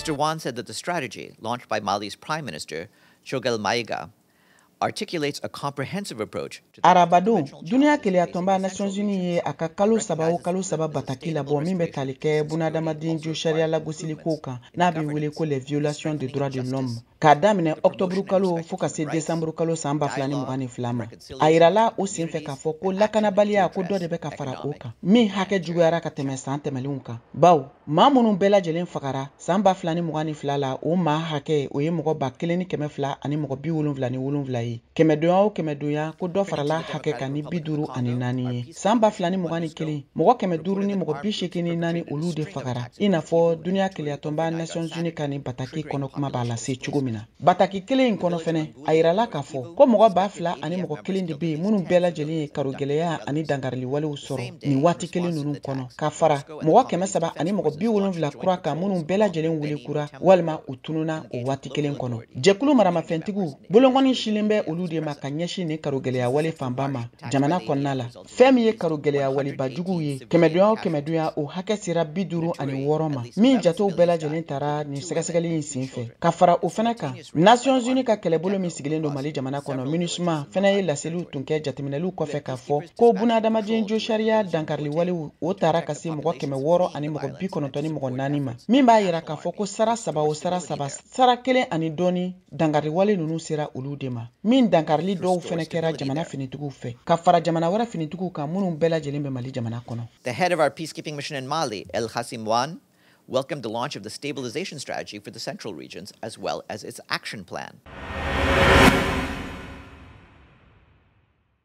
Mr. Wan said that the strategy, launched by Mali's Prime Minister, Choguel Maïga, articulates a comprehensive approach to Arabado, Dunia Keleya Tomba Nations Unies aka kalo saba bataki la bo min be tali kɛ bunadamaden josariyaw lagosili ko kan n'a bɛ wele ko les violations des droits de l'homme k'a daminɛ octobre kalo fo ka se décembre kalo san 2022 ma a yirala o sen fɛ k'a fɔ ko lakanabaliya ko dɔ de bɛ ka fara o kan min hakɛ juguyara ka tɛmɛ san tɛmɛlenw kan baw maa minnu bɛɛ lajɛlen fagara san 2022 la o maa hakɛ o ye mɔgɔ 1200 ani mɔgɔ 77 ye kɛmɛdonya o kɛmɛdonya ko dɔ farala hakɛ kan ni 54 ye san 2021 mɔgɔ 500 ni mɔgɔ 84 olu de fagara i n'a fɔ Dunia Keleya Tomba Nations Unies ka ni bataki kɔnɔ kuma b'a lase cogo min na bataki kelen in kɔnɔ fɛnɛ a yirala k'a fɔ ko mɔgɔ 2000 ani mɔgɔ 1 de bɛ yen minnu bɛɛ lajɛlen ye karogɛlɛya ani dangarili walew sɔrɔ nin waati kelen ninnu kɔnɔ ka fara mɔgɔ 700 ani mɔgɔ 70 kura kan minnu bɛɛ lajɛlen wele kura walima u tununa o waati kelen kɔnɔ jɛkulu maramafɛntigiw bolongɔni silen bɛ olu de ma ka ɲɛsin ni karogɛlɛya wale fanba ma jamana kɔnɔna la fɛn min ye karogɛlɛya waliba juguw ye kɛmɛdonya o kɛmɛdonya o hakɛ sera 56 ma min jatew bɛɛ lajɛlen tara ni sɛgɛsɛgɛli in sen fɛ ka fara o fana kan Nations Unies ka kɛlɛbolo min sigilen don Mali jamana kɔnɔ MINUSMA fana ye laseliw tun kɛ jateminɛliw kɔfɛ k'a fɔ ko bunadamaden josariya dankarili walew o tara ka se mɔgɔ 600 ani mɔgɔ 94 ni mɔgɔ 4 ma min b'a yira k'a fɔ ko sara saba o sara saba sara kelen ani dɔɔni dankarili wale ninnu sera olu de ma min dankarili dɔw fana kɛra jamana finitigiw fɛ ka fara jamana wɛrɛ finitigiw kan minnu bɛɛ lajɛlen bɛ Mali jamana kɔnɔ. The head of our peacekeeping mission in Mali, El Hassim Wan, welcomed the launch of the stabilization strategy for the central regions as well as its action plan.